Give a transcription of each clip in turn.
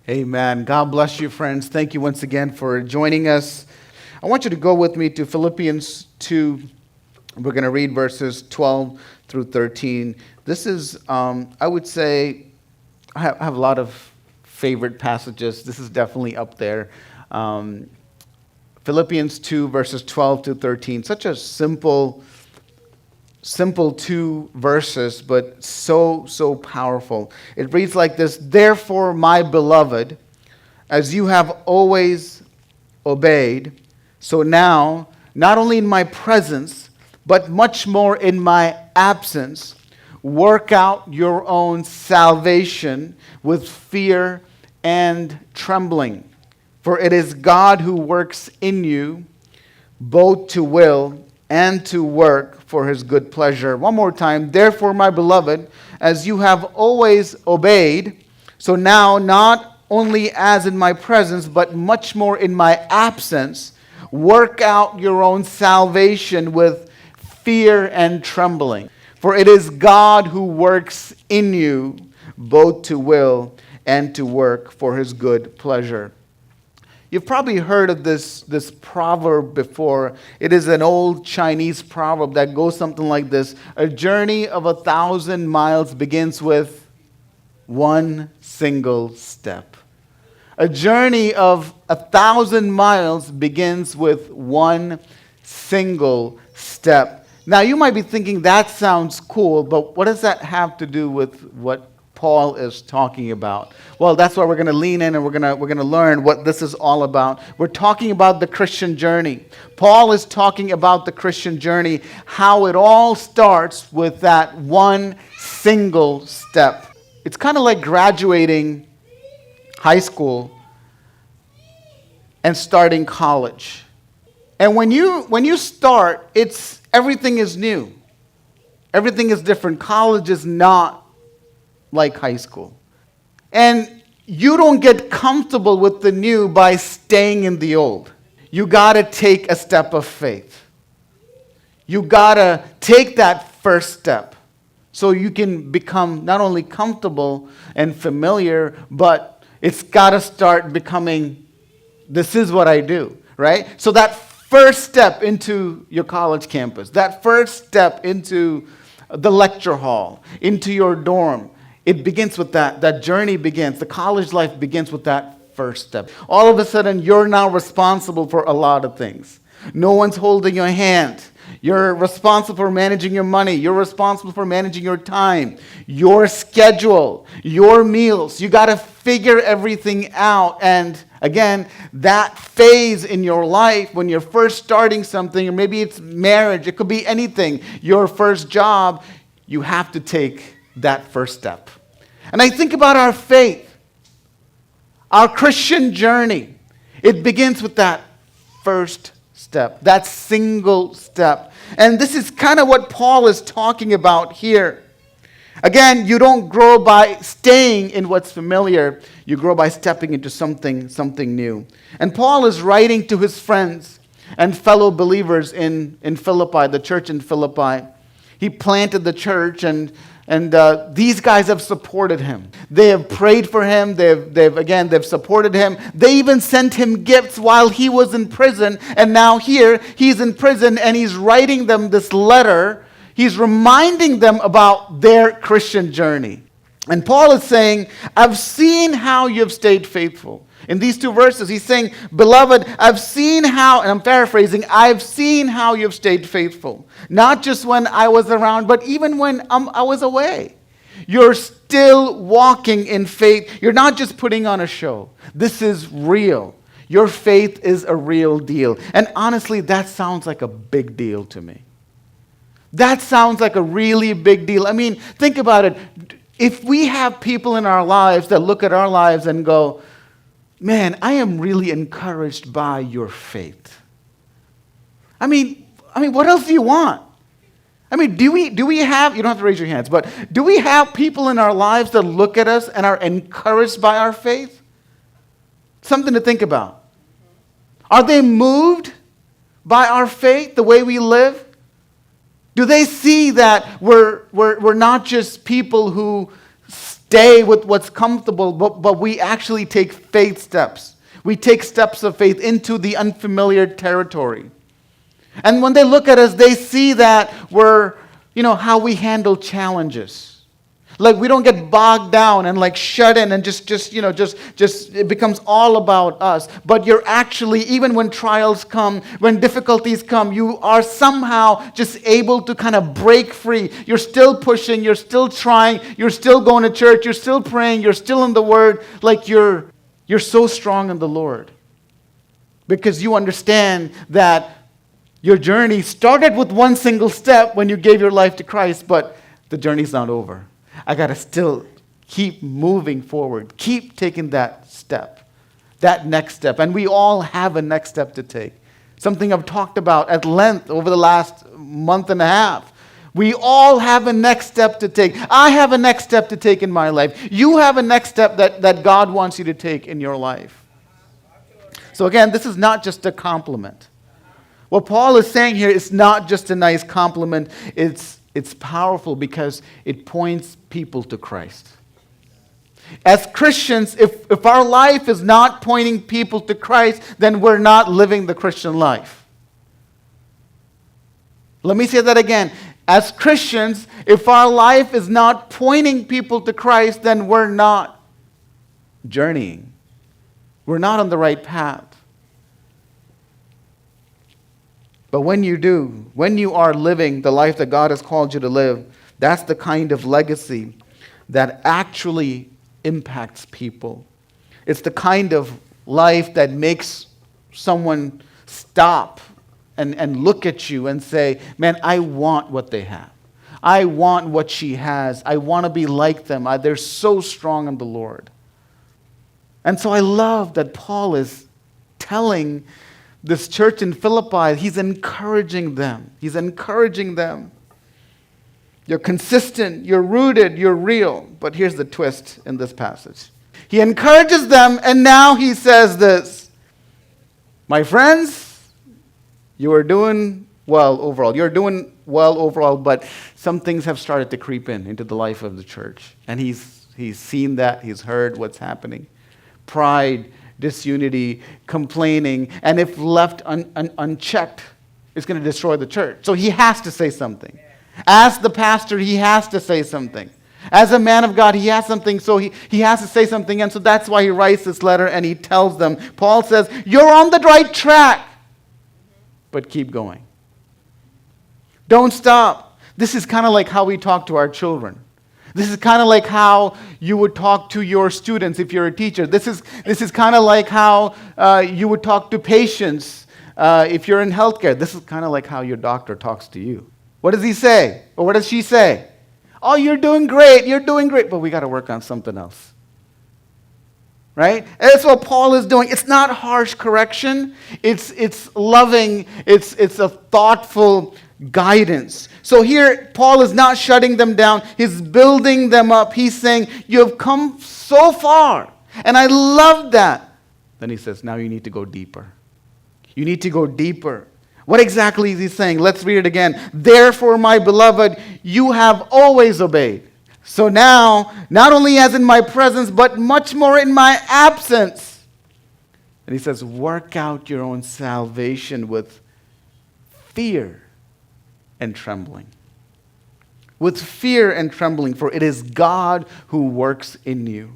Amen. God bless you, friends. Thank you once again for joining us. I want you to go with me to Philippians 2. We're going to read verses 12 through 13. This is, I would say, I have a lot of favorite passages. This is definitely up there. Philippians 2, verses 12 to 13. Such a simple two verses, but so powerful. It reads like this: "Therefore, my beloved, as you have always obeyed, so now, not only in my presence, but much more in my absence, work out your own salvation with fear and trembling. For it is God who works in you, both to will and to work for his good pleasure." One more time. "Therefore, my beloved, as you have always obeyed, so now, not only as in my presence, but much more in my absence, work out your own salvation with fear and trembling. For it is God who works in you, both to will and to work for his good pleasure." You've probably heard of this proverb before. It is an old Chinese proverb that goes something like this: "A journey of 1,000 miles begins with one single step." A journey of 1,000 miles begins with one single step. Now, you might be thinking, that sounds cool, but what does that have to do with what Paul is talking about? Well, that's why we're going to lean in and we're going to learn what this is all about. We're talking about the Christian journey. Paul is talking about the Christian journey, how it all starts with that one single step. It's kind of like graduating high school and starting college. And when you start, everything is new. Everything is different. College is not like high school. And you don't get comfortable with the new by staying in the old. You got to take a step of faith. You got to take that first step so you can become not only comfortable and familiar, but it's got to start becoming, this is what I do, right? So that first step into your college campus, that first step into the lecture hall, into your dorm, it begins with that. That journey begins. The college life begins with that first step. All of a sudden, you're now responsible for a lot of things. No one's holding your hand. You're responsible for managing your money. You're responsible for managing your time, your schedule, your meals. You got to figure everything out. And again, that phase in your life when you're first starting something, or maybe it's marriage, it could be anything, your first job, you have to take that first step. And I think about our faith, our Christian journey. It begins with that first step, that single step. And this is kind of what Paul is talking about here. Again, you don't grow by staying in what's familiar. You grow by stepping into something new. And Paul is writing to his friends and fellow believers in Philippi, the church in Philippi. He planted the church, and these guys have supported him. They have prayed for him. They've supported him. They even sent him gifts while he was in prison. And now here he's in prison and he's writing them this letter. He's reminding them about their Christian journey. And Paul is saying, "I've seen how you've stayed faithful." In these two verses, he's saying, "Beloved, I've seen how," and I'm paraphrasing, "I've seen how you've stayed faithful. Not just when I was around, but even when I was away. You're still walking in faith. You're not just putting on a show. This is real. Your faith is a real deal." And honestly, that sounds like a big deal to me. That sounds like a really big deal. I mean, think about it. If we have people in our lives that look at our lives and go, "Man, I am really encouraged by your faith." I mean, what else do you want? I mean, do we have, you don't have to raise your hands, but do we have people in our lives that look at us and are encouraged by our faith? Something to think about. Are they moved by our faith, the way we live? Do they see that we're not just people who stay with what's comfortable, but we actually take faith steps. We take steps of faith into the unfamiliar territory. And when they look at us, they see that we're, how we handle challenges. Like we don't get bogged down and like shut in and just it becomes all about us. But you're actually, even when trials come, when difficulties come, you are somehow just able to kind of break free. You're still pushing, you're still trying, you're still going to church, you're still praying, you're still in the Word. Like you're so strong in the Lord. Because you understand that your journey started with one single step when you gave your life to Christ, but the journey's not over. I got to still keep moving forward, keep taking that step, that next step. And we all have a next step to take. Something I've talked about at length over the last month and a half. We all have a next step to take. I have a next step to take in my life. You have a next step that God wants you to take in your life. So again, this is not just a compliment. What Paul is saying here is not just a nice compliment. It's powerful because it points people to Christ. As Christians, if our life is not pointing people to Christ, then we're not living the Christian life. Let me say that again. As Christians, if our life is not pointing people to Christ, then we're not journeying. We're not on the right path. But when you do, when you are living the life that God has called you to live, that's the kind of legacy that actually impacts people. It's the kind of life that makes someone stop and look at you and say, man, I want what they have. I want what she has. I want to be like them. They're so strong in the Lord. And so I love that Paul is telling this church in Philippi, he's encouraging them. He's encouraging them. You're consistent, you're rooted, you're real. But here's the twist in this passage. He encourages them, and now he says this. My friends, you are doing well overall. You're doing well overall, but some things have started to creep into the life of the church. And he's seen that, he's heard what's happening. Pride, disunity, complaining, and if left unchecked, it's going to destroy the church. So he has to say something. As the pastor, he has to say something. As a man of God, he has something, so he has to say something, and so that's why he writes this letter and he tells them. Paul says, you're on the right track, but keep going. Don't stop. This is kind of like how we talk to our children. This is kind of like how you would talk to your students if you're a teacher. This is kind of like how you would talk to patients if you're in healthcare. This is kind of like how your doctor talks to you. What does he say? Or what does she say? Oh, you're doing great. You're doing great. But we got to work on something else. Right? And that's what Paul is doing. It's not harsh correction. It's loving. It's a thoughtful guidance. So here, Paul is not shutting them down. He's building them up. He's saying, you have come so far. And I love that. Then he says, now you need to go deeper. You need to go deeper. What exactly is he saying? Let's read it again. Therefore, my beloved, you have always obeyed. So now, not only as in my presence, but much more in my absence. And he says, work out your own salvation with fear and trembling. With fear and trembling, for it is God who works in you,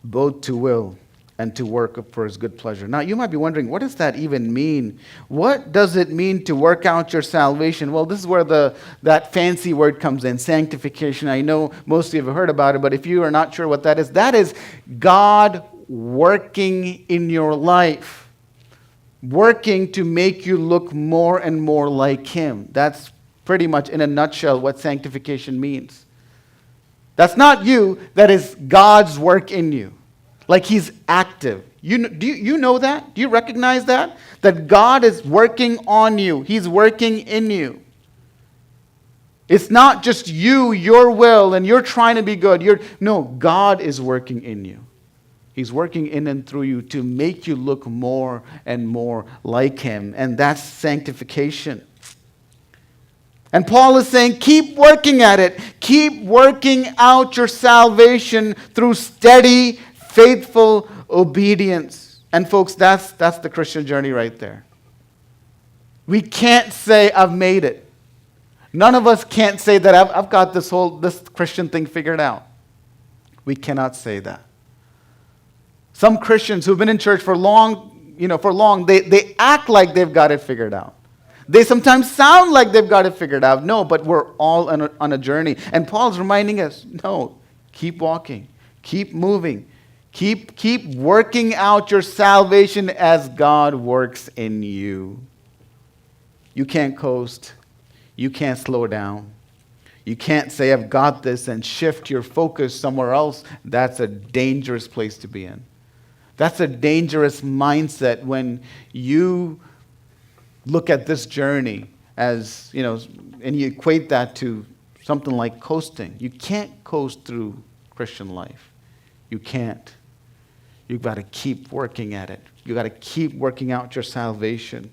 both to will and to work for his good pleasure. Now, you might be wondering, what does that even mean? What does it mean to work out your salvation? Well, this is where that fancy word comes in, sanctification. I know most of you have heard about it, but if you are not sure what that is God working in your life. Working to make you look more and more like him. That's pretty much in a nutshell what sanctification means. That's not you, that is God's work in you. Like he's active. Do you know that? Do you recognize that? That God is working on you. He's working in you. It's not just you, your will, and you're trying to be good. No, God is working in you. He's working in and through you to make you look more and more like him. And that's sanctification. And Paul is saying, keep working at it. Keep working out your salvation through steady, faithful obedience. And folks, that's the Christian journey right there. We can't say, I've made it. None of us can't say that I've got this Christian thing figured out. We cannot say that. Some Christians who've been in church for long, they act like they've got it figured out. They sometimes sound like they've got it figured out. No, but we're all on a journey. And Paul's reminding us, no, keep walking, keep moving, keep working out your salvation as God works in you. You can't coast. You can't slow down. You can't say, I've got this, and shift your focus somewhere else. That's a dangerous place to be in. That's a dangerous mindset when you look at this journey as, and you equate that to something like coasting. You can't coast through Christian life. You can't. You've got to keep working at it. You've got to keep working out your salvation.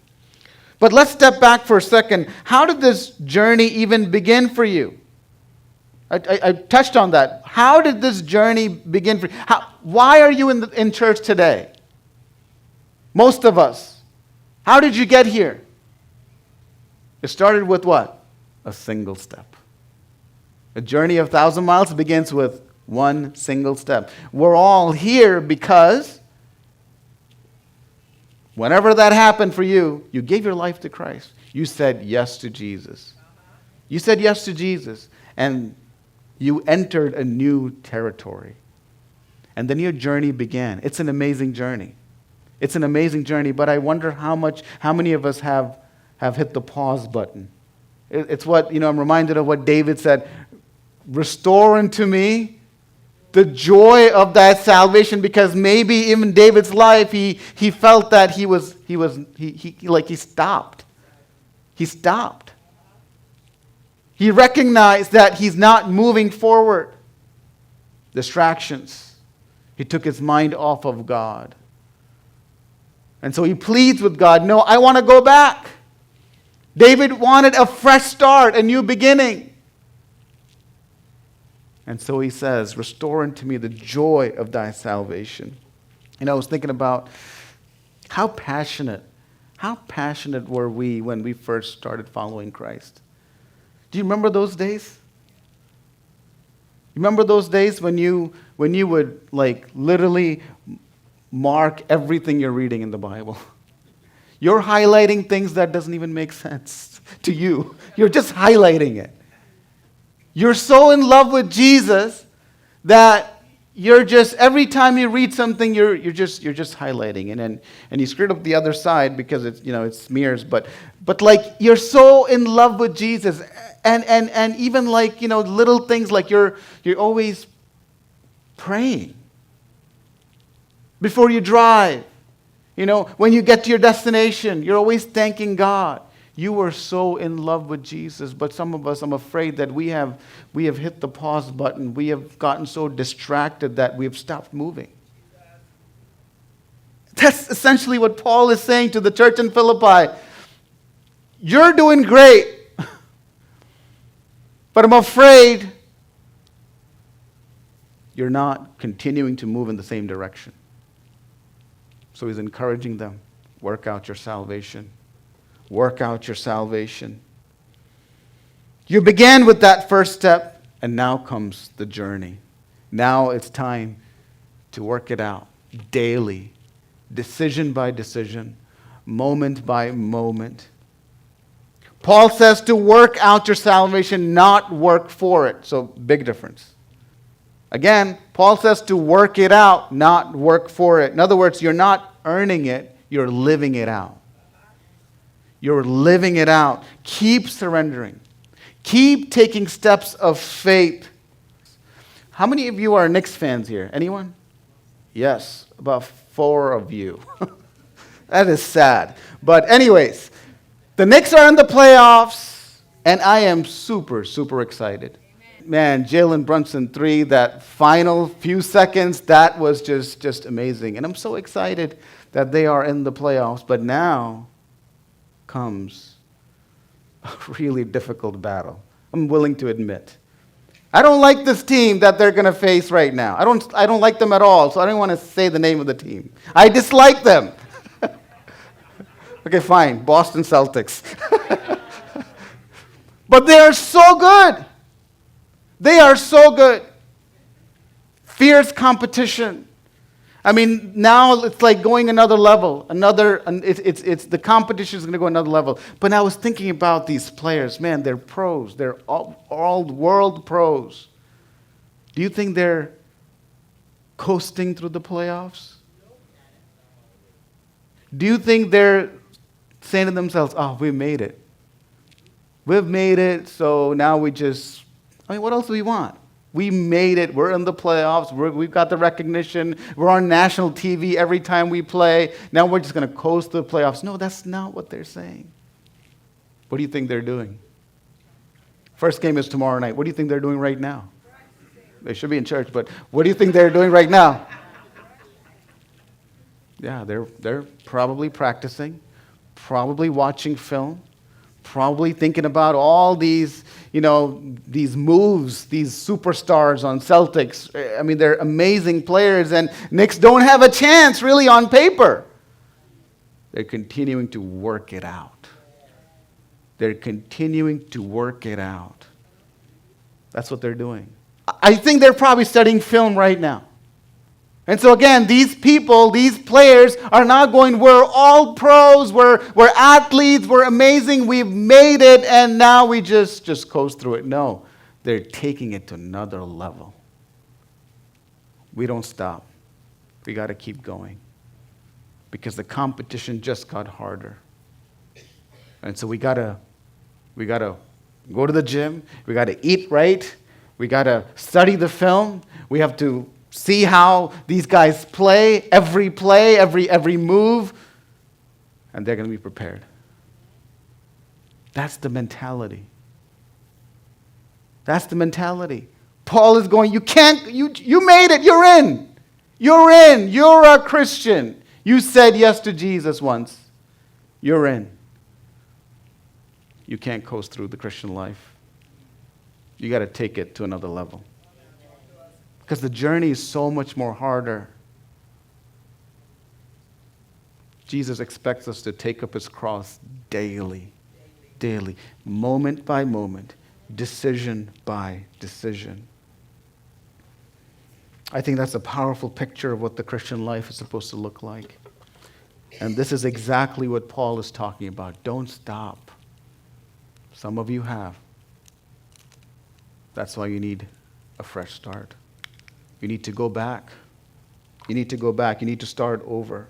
But let's step back for a second. How did this journey even begin for you? I touched on that. How did this journey begin for you? Why are you in church today? Most of us. How did you get here? It started with what? A single step. A journey of 1,000 miles begins with one single step. We're all here because whenever that happened for you, you gave your life to Christ. You said yes to Jesus. You said yes to Jesus. And you entered a new territory. And then your journey began. It's an amazing journey. It's an amazing journey, but I wonder how many of us have hit the pause button. It's what, I'm reminded of what David said, restore unto me the joy of that salvation, because maybe even David's life, he felt that he stopped. He stopped. He recognized that he's not moving forward. Distractions. He took his mind off of God. And so he pleads with God, no, I want to go back. David wanted a fresh start, a new beginning. And so he says, restore unto me the joy of thy salvation. I was thinking about how passionate were we when we first started following Christ? Do you remember those days? Remember those days when you would literally mark everything you're reading in the Bible? You're highlighting things that doesn't even make sense to you. You're just highlighting it. You're so in love with Jesus that you're just, every time you read something, you're just highlighting it, and you screwed up the other side because it's it smears, but you're so in love with Jesus, and even little things like you're always praying before you drive. When you get to your destination, you're always thanking God. You were so in love with Jesus, but some of us, I'm afraid that we have hit the pause button. We have gotten so distracted that we have stopped moving. That's essentially what Paul is saying to the church in Philippi. You're doing great, but I'm afraid you're not continuing to move in the same direction. So he's encouraging them, work out your salvation. Work out your salvation. You began with that first step, and now comes the journey. Now it's time to work it out daily, decision by decision, moment by moment. Paul says to work out your salvation, not work for it. So, big difference. Again, Paul says to work it out, not work for it. In other words, you're not earning it, you're living it out. You're living it out. Keep surrendering. Keep taking steps of faith. How many of you are Knicks fans here? Anyone? Yes, about 4 of you. That is sad. But anyways, the Knicks are in the playoffs, and I am super, super excited. Man, Jalen Brunson 3, that final few seconds, that was just amazing. And I'm so excited that they are in the playoffs. But now comes a really difficult battle. I'm willing to admit. I don't like this team that they're going to face right now. I don't like them at all, so I don't want to say the name of the team. I dislike them. Okay, fine. Boston Celtics. But they are so good. They are so good. Fierce competition. I mean, now it's like going another level. It's the competition is going to go another level. But I was thinking about these players. Man, they're pros. They're all world pros. Do you think they're coasting through the playoffs? Do you think they're saying to themselves, "Oh, we made it. We've made it, so now what else do we want? We made it. We're in the playoffs. We've got the recognition. We're on national TV every time we play. Now we're just going to coast to the playoffs." No, that's not what they're saying. What do you think they're doing? First game is tomorrow night. What do you think they're doing right now? They should be in church, but what do you think they're doing right now? Yeah, they're probably practicing, probably watching film, probably thinking about all these moves, these superstars on Celtics. I mean, they're amazing players, and Knicks don't have a chance, really, on paper. They're continuing to work it out. They're continuing to work it out. That's what they're doing. I think they're probably studying film right now. And so again, these people, these players are not going, we're all pros, we're athletes, we're amazing, we've made it, and now we just coast through it. No, they're taking it to another level. We don't stop. We got to keep going. Because the competition just got harder. And so we got to go to the gym, we got to eat right, we got to study the film, we have to see how these guys play, every move, and they're going to be prepared. That's the mentality. That's the mentality. Paul is going, you made it, you're in. You're in. You're a Christian. You said yes to Jesus once. You're in. You can't coast through the Christian life. You got to take it to another level. Because the journey is so much more harder. Jesus expects us to take up his cross daily, moment by moment, decision by decision. I think that's a powerful picture of what the Christian life is supposed to look like. And this is exactly what Paul is talking about. Don't stop. Some of you have. That's why you need a fresh start. You need to go back. You need to go back. You need to start over.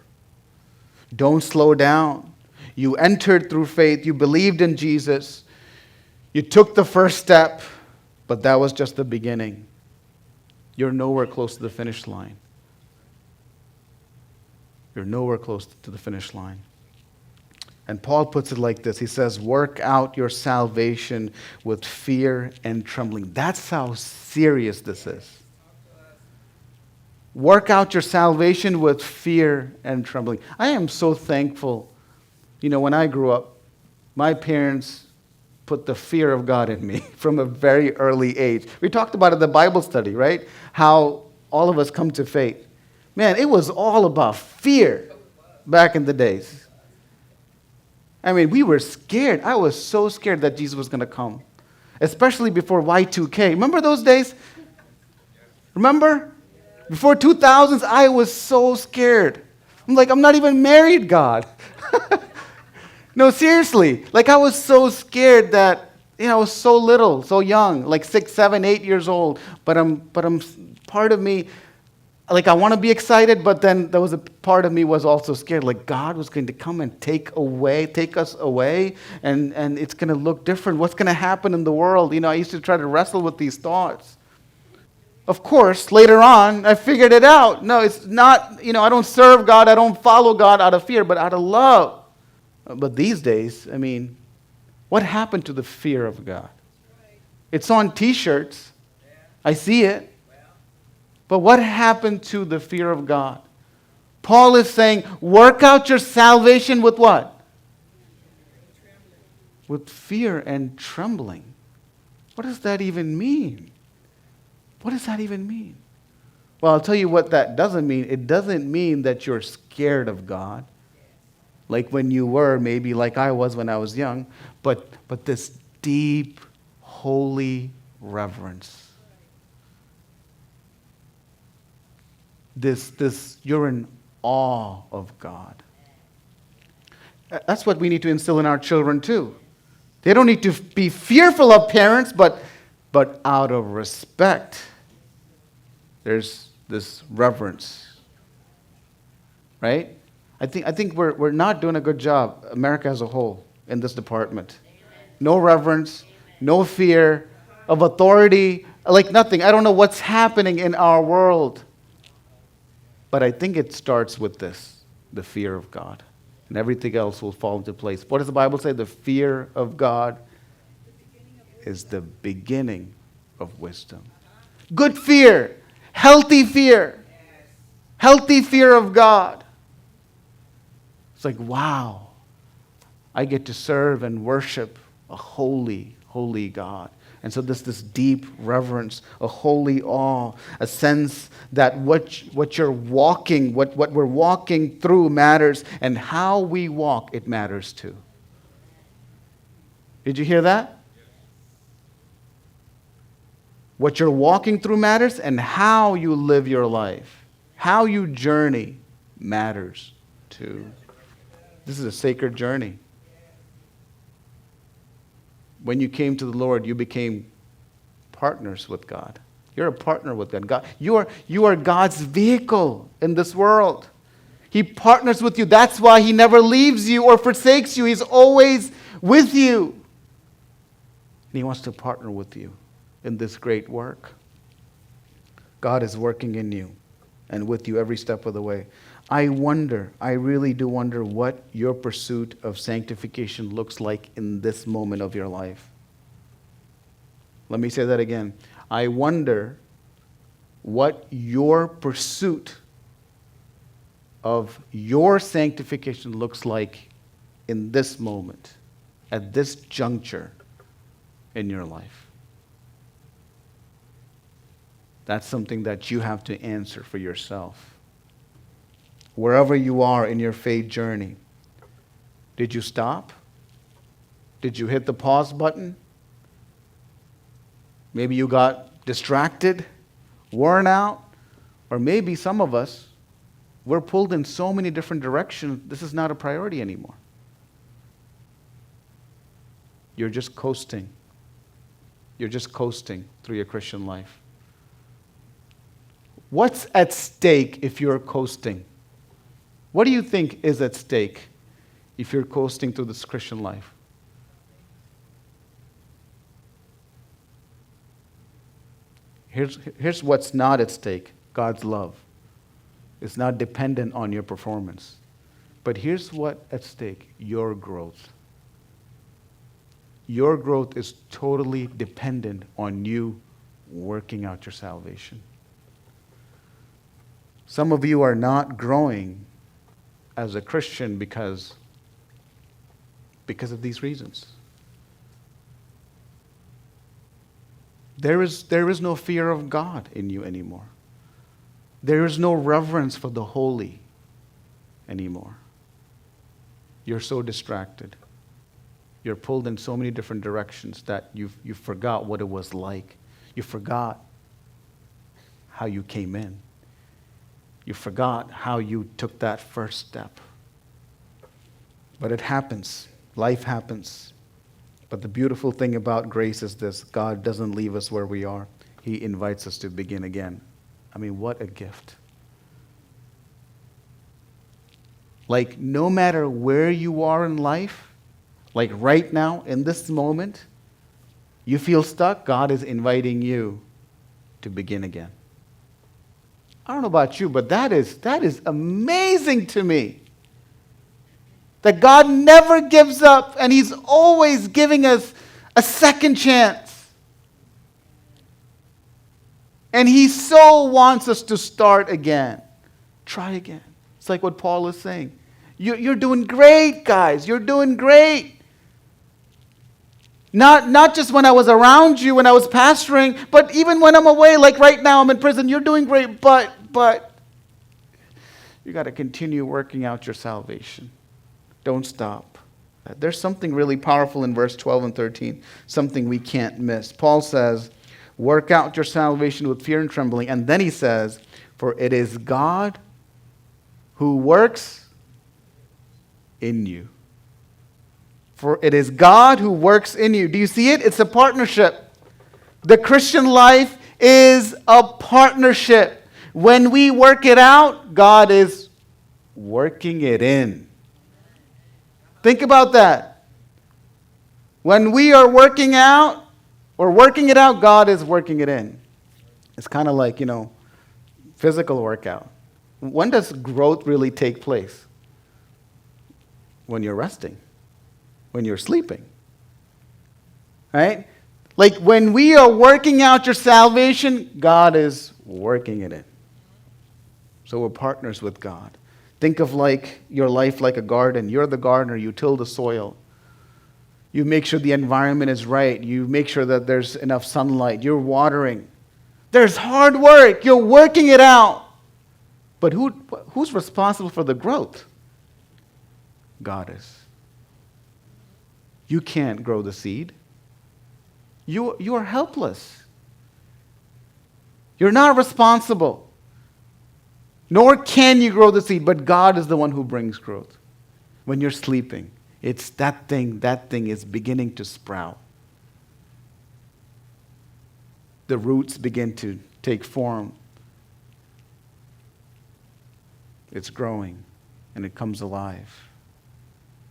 Don't slow down. You entered through faith. You believed in Jesus. You took the first step, but that was just the beginning. You're nowhere close to the finish line. You're nowhere close to the finish line. And Paul puts it like this. He says, work out your salvation with fear and trembling. That's how serious this is. Work out your salvation with fear and trembling. I am so thankful. When I grew up, my parents put the fear of God in me from a very early age. We talked about it in the Bible study, right? How all of us come to faith. Man, it was all about fear back in the days. I mean, we were scared. I was so scared that Jesus was going to come, especially before Y2K. Remember those days? Remember? Before 2000s, I was so scared. I'm like, I'm not even married, God. No, seriously. Like, I was so scared that, I was so little, so young, like 6, 7, 8 years old. But I'm part of me, like, I want to be excited, but then there was a part of me was also scared. Like, God was going to come and take us away, and it's going to look different. What's going to happen in the world? I used to try to wrestle with these thoughts. Of course, later on, I figured it out. No, it's not, I don't serve God, I don't follow God out of fear, but out of love. But these days, what happened to the fear of God? It's on T-shirts. I see it. But what happened to the fear of God? Paul is saying, work out your salvation with what? with fear and trembling. What does that even mean? What does that even mean? Well, I'll tell you what that doesn't mean. It doesn't mean that you're scared of God, like when you were, maybe like I was when I was young, but this deep, holy reverence. This you're in awe of God. That's what we need to instill in our children too. They don't need to be fearful of parents, but out of respect, there's this reverence. Right? I think we're not doing a good job, America as a whole, in this department. No reverence, no fear of authority, like nothing. I don't know what's happening in our world. But I think it starts with this, the fear of God. And everything else will fall into place. What does the Bible say? The fear of God is the beginning of wisdom. Good fear, healthy fear of God. It's like, wow, I get to serve and worship a holy, holy God. And so this deep reverence, a holy awe, a sense that what you're walking, what we're walking through matters, and how we walk, it matters too. Did you hear that? What you're walking through matters, and how you live your life, how you journey matters too. This is a sacred journey. When you came to the Lord, you became partners with God. You're a partner with God. You are God's vehicle in this world. He partners with you. That's why He never leaves you or forsakes you. He's always with you. And He wants to partner with you in this great work. God is working in you and with you every step of the way. I really do wonder what your pursuit of sanctification looks like in this moment of your life. Let me say that again. I wonder what your pursuit of your sanctification looks like in this moment, at this juncture in your life. That's something that you have to answer for yourself. Wherever you are in your faith journey, did you stop? Did you hit the pause button? Maybe you got distracted, worn out, or maybe some of us, we're pulled in so many different directions, this is not a priority anymore. You're just coasting. You're just coasting through your Christian life. What's at stake if you're coasting? What do you think is at stake if you're coasting through this Christian life? Here's what's not at stake. God's love. It's not dependent on your performance. But here's what's at stake. Your growth. Your growth is totally dependent on you working out your salvation. Some of you are not growing as a Christian because of these reasons. There is no fear of God in you anymore. There is no reverence for the holy anymore. You're so distracted. You're pulled in so many different directions that you forgot what it was like. You forgot how you came in. You forgot how you took that first step. But it happens. Life happens. But the beautiful thing about grace is this: God doesn't leave us where we are. He invites us to begin again. I mean, what a gift. Like, no matter where you are in life, like right now, in this moment, you feel stuck, God is inviting you to begin again. I don't know about you, but that is amazing to me. That God never gives up, and He's always giving us a second chance. And He so wants us to start again. Try again. It's like what Paul is saying. You're doing great, guys. You're doing great. Not just when I was around you, when I was pastoring, but even when I'm away, like right now, I'm in prison. You're doing great, but you got to continue working out your salvation. Don't stop. There's something really powerful in verse 12 and 13, something we can't miss. Paul says, work out your salvation with fear and trembling. And then he says, for it is God who works in you. For it is God who works in you. Do you see it? It's a partnership. The Christian life is a partnership. When we work it out, God is working it in. Think about that. When we are working out, or working it out, God is working it in. It's kind of like, physical workout. When does growth really take place? When you're resting. When you're sleeping. Right? Like when we are working out your salvation, God is working it in. So we're partners with God. Think of like your life like a garden. You're the gardener. You till the soil. You make sure the environment is right. You make sure that there's enough sunlight. You're watering. There's hard work. You're working it out. But who's responsible for the growth? God is. You can't grow the seed. You are helpless. You're not responsible. Nor can you grow the seed, but God is the one who brings growth. When you're sleeping, it's that thing is beginning to sprout. The roots begin to take form. It's growing, and it comes alive.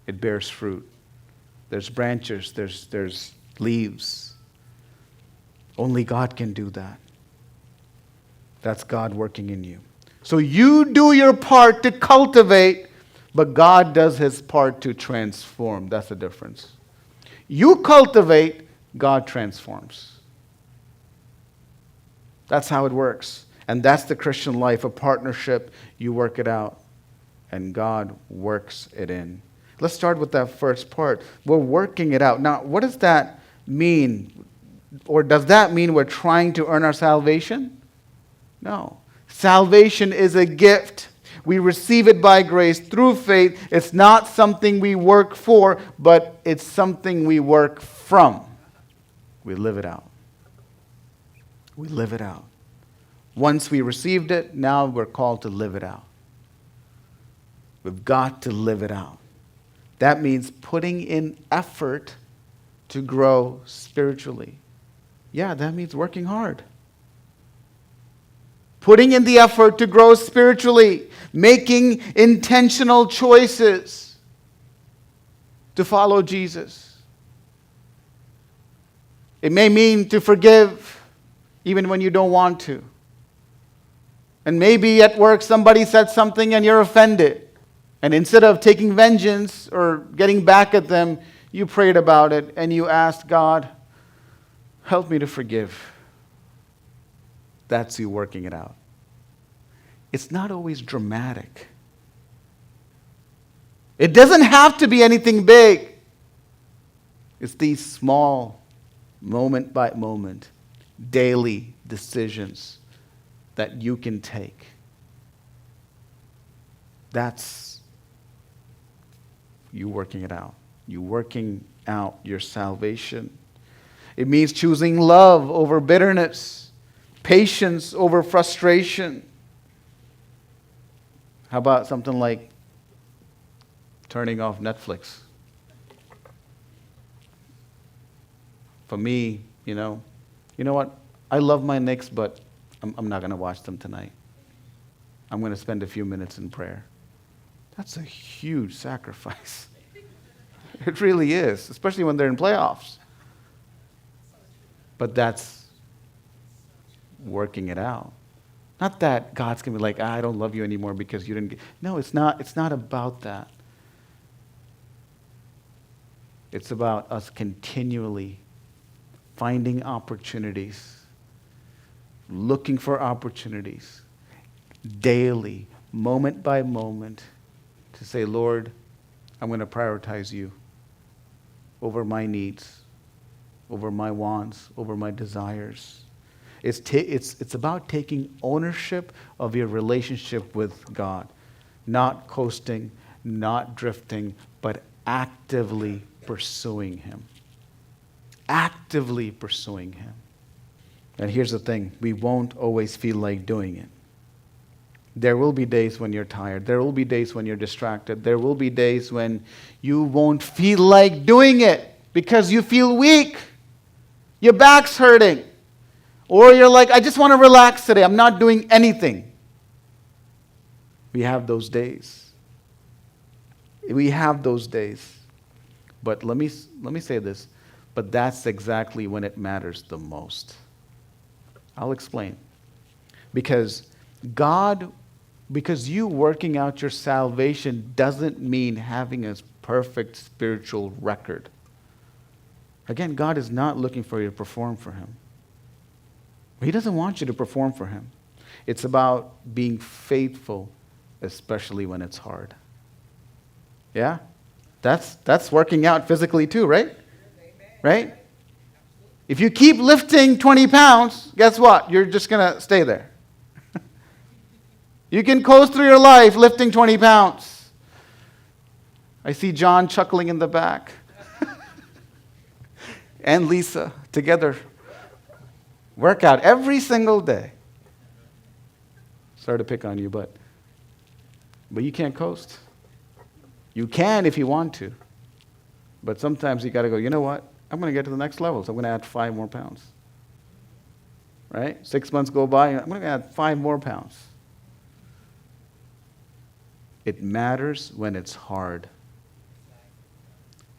It bears fruit. There's branches, there's leaves. Only God can do that. That's God working in you. So you do your part to cultivate, but God does his part to transform. That's the difference. You cultivate, God transforms. That's how it works. And that's the Christian life, a partnership. You work it out, and God works it in. Let's start with that first part. We're working it out. Now, what does that mean? Or does that mean we're trying to earn our salvation? No. Salvation is a gift. We receive it by grace through faith. It's not something we work for, but it's something we work from. We live it out. We live it out. Once we received it, now we're called to live it out. We've got to live it out. That means putting in effort to grow spiritually. Yeah, that means working hard. Putting in the effort to grow spiritually, making intentional choices to follow Jesus. It may mean to forgive even when you don't want to. And maybe at work somebody said something and you're offended. And instead of taking vengeance or getting back at them, you prayed about it and you asked God, help me to forgive. That's you working it out. It's not always dramatic. It doesn't have to be anything big. It's these small, moment by moment, daily decisions that you can take. That's you working it out. You working out your salvation. It means choosing love over bitterness, patience over frustration. How about something like turning off Netflix? For me, you know what? I love my Knicks, but I'm not going to watch them tonight. I'm going to spend a few minutes in prayer. That's a huge sacrifice. It really is, especially when they're in playoffs. But that's working it out. Not that God's going to be like, I don't love you anymore because you didn't get... No, it's not about that. It's about us continually finding opportunities, looking for opportunities, daily, moment by moment, to say, Lord, I'm going to prioritize you over my needs, over my wants, over my desires. It's about taking ownership of your relationship with God, not coasting, not drifting, but actively pursuing Him. Actively pursuing Him. And here's the thing, we won't always feel like doing it. There will be days when you're tired. There will be days when you're distracted. There will be days when you won't feel like doing it because you feel weak. Your back's hurting. Or you're like, I just want to relax today. I'm not doing anything. We have those days. We have those days. But let me say this. But that's exactly when it matters the most. I'll explain. Because you working out your salvation doesn't mean having a perfect spiritual record. Again, God is not looking for you to perform for Him. He doesn't want you to perform for Him. It's about being faithful, especially when it's hard. Yeah? That's working out physically too, right? Right? If you keep lifting 20 pounds, guess what? You're just going to stay there. You can coast through your life lifting 20 pounds. I see John chuckling in the back. And Lisa together. Work out every single day. Sorry to pick on you, but you can't coast. You can if you want to. But sometimes you got to go, you know what? I'm going to get to the next level, so I'm going to add 5 more pounds. Right? 6 months go by, I'm going to add 5 more pounds. It matters when it's hard.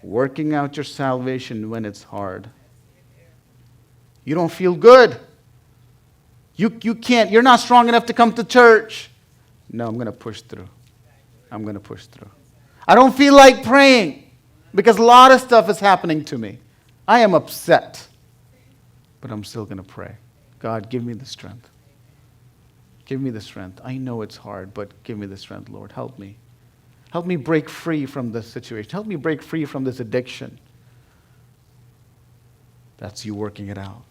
Working out your salvation when it's hard. You don't feel good. You can't, you're not strong enough to come to church. No, I'm going to push through. I'm going to push through. I don't feel like praying because a lot of stuff is happening to me. I am upset, but I'm still going to pray. God, give me the strength. Give me the strength. I know it's hard, but give me the strength, Lord. Help me. Help me break free from this situation. Help me break free from this addiction. That's you working it out.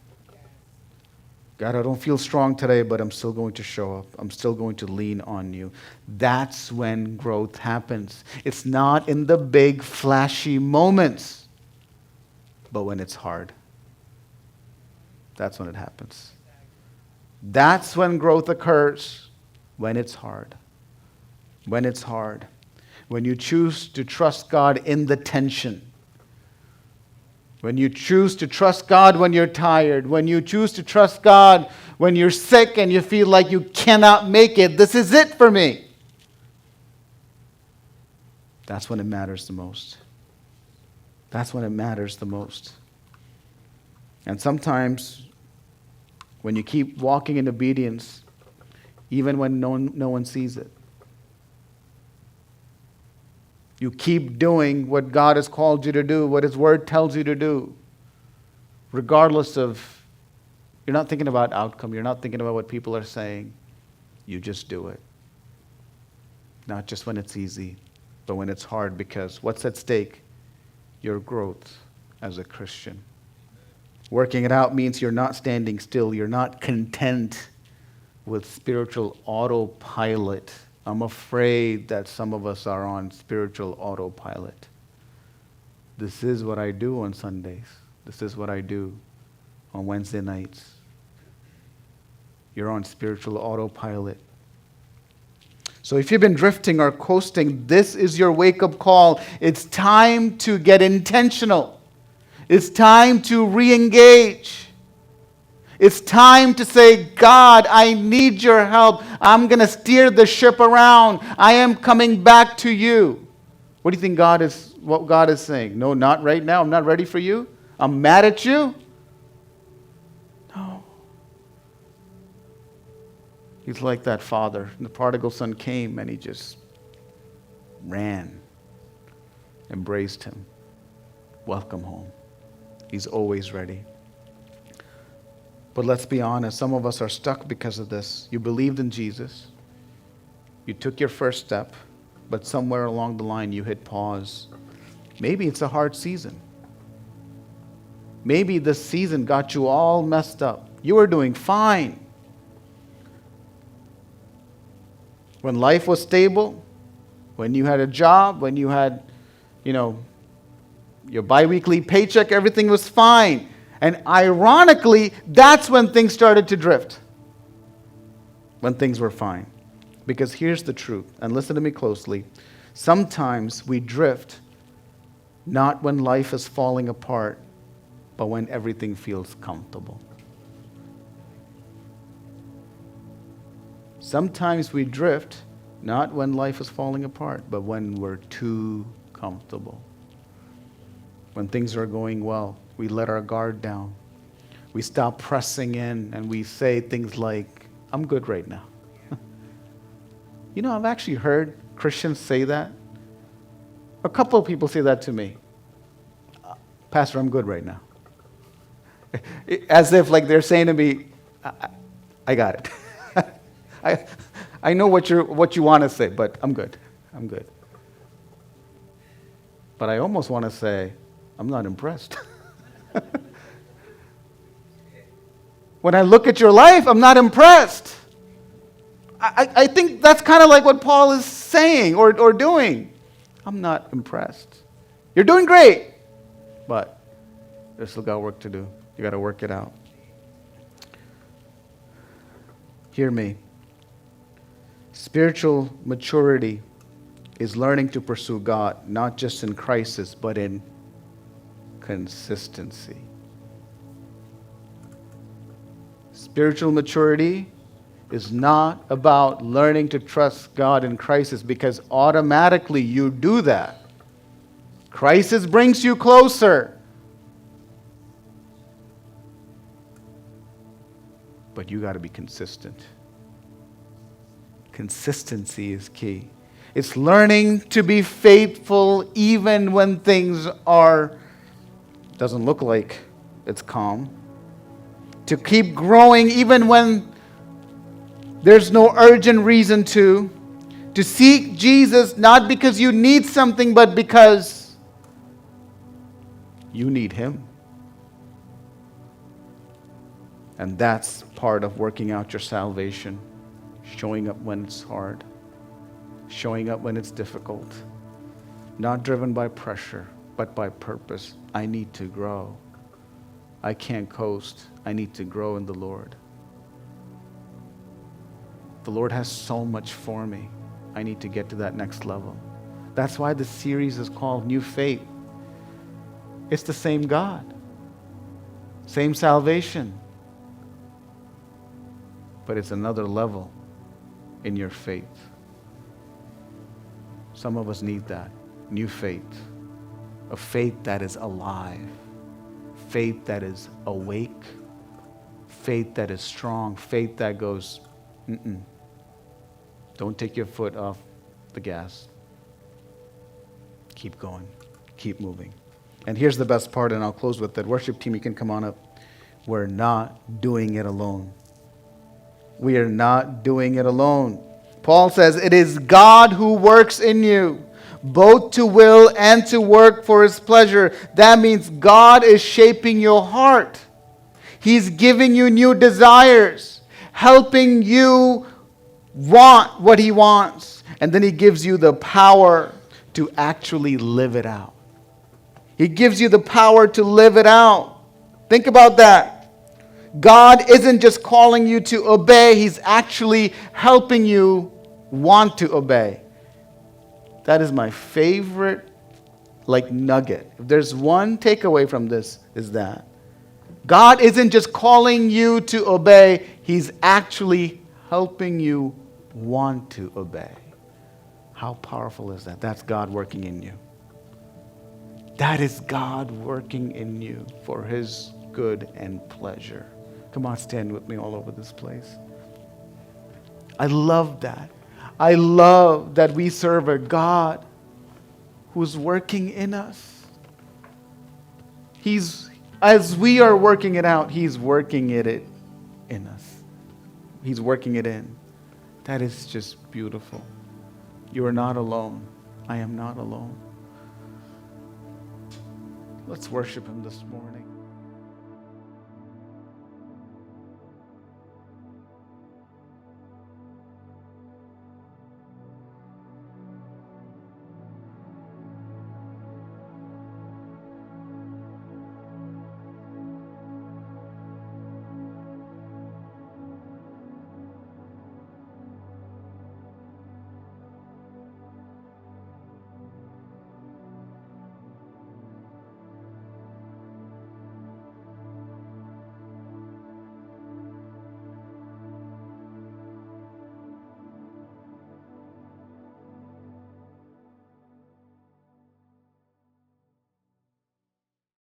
God, I don't feel strong today, but I'm still going to show up. I'm still going to lean on you. That's when growth happens. It's not in the big, flashy moments, but when it's hard. That's when it happens. That's when growth occurs, when it's hard. When it's hard. When you choose to trust God in the tension. When you choose to trust God when you're tired. When you choose to trust God when you're sick and you feel like you cannot make it. This is it for me. That's when it matters the most. That's when it matters the most. And sometimes, when you keep walking in obedience, even when no one sees it, you keep doing what God has called you to do, what His Word tells you to do, regardless of, you're not thinking about outcome, you're not thinking about what people are saying. You just do it. Not just when it's easy, but when it's hard, because what's at stake? Your growth as a Christian. Working it out means you're not standing still. You're not content with spiritual autopilot. I'm afraid that some of us are on spiritual autopilot. This is what I do on Sundays. This is what I do on Wednesday nights. You're on spiritual autopilot. So if you've been drifting or coasting, this is your wake-up call. It's time to get intentional. It's time to re-engage. It's time to say, God, I need your help. I'm going to steer the ship around. I am coming back to you. What do you think what God is saying? No, not right now. I'm not ready for you. I'm mad at you. No. He's like that father. The prodigal son came and he just ran, embraced him. Welcome home. He's always ready. But let's be honest, some of us are stuck because of this. You believed in Jesus. You took your first step, but somewhere along the line you hit pause. Maybe it's a hard season. Maybe this season got you all messed up. You were doing fine. When life was stable, when you had a job, when you had, your biweekly paycheck, everything was fine. And ironically, that's when things started to drift. When things were fine. Because here's the truth, and listen to me closely. Sometimes we drift not when life is falling apart, but when everything feels comfortable. Sometimes we drift not when life is falling apart, but when we're too comfortable. When things are going well, we let our guard down. We stop pressing in and we say things like, I'm good right now. I've actually heard Christians say that. A couple of people say that to me. Pastor, I'm good right now. As if like they're saying to me, I got it. I know what you want to say, but I'm good. I'm good. But I almost want to say, I'm not impressed. When I look at your life, I'm not impressed. I think that's kind of like what Paul is saying or doing. I'm not impressed. You're doing great, but there's still got work to do. You got to work it out. Hear me. Spiritual maturity is learning to pursue God, not just in crisis, but in consistency. Spiritual maturity is not about learning to trust God in crisis, because automatically you do that. Crisis brings you closer. But you got to be consistent. Consistency is key. It's learning to be faithful even when things doesn't look like it's calm. To keep growing even when there's no urgent reason to seek Jesus not because you need something, but because you need Him. And that's part of working out your salvation. Showing up when it's hard. Showing up when it's difficult. Not driven by pressure, but by purpose. I need to grow. I can't coast. I need to grow in the Lord. The Lord has so much for me. I need to get to that next level. That's why the series is called New Faith. It's the same God. Same salvation. But it's another level in your faith. Some of us need that. New faith. A faith that is alive. Faith that is awake. Faith that is strong. Faith that goes, don't take your foot off the gas. Keep going. Keep moving. And here's the best part, and I'll close with that. Worship team, you can come on up. We're not doing it alone. We are not doing it alone. Paul says, it is God who works in you, both to will and to work for His pleasure. That means God is shaping your heart. He's giving you new desires, helping you want what He wants. And then He gives you the power to actually live it out. He gives you the power to live it out. Think about that. God isn't just calling you to obey. He's actually helping you want to obey. That is my favorite nugget. If there's one takeaway from this, is that God isn't just calling you to obey. He's actually helping you want to obey. How powerful is that? That's God working in you. That is God working in you for His good and pleasure. Come on, stand with me all over this place. I love that. I love that we serve a God who's working in us. As we are working it out, He's working it in us. He's working it in. That is just beautiful. You are not alone. I am not alone. Let's worship Him this morning.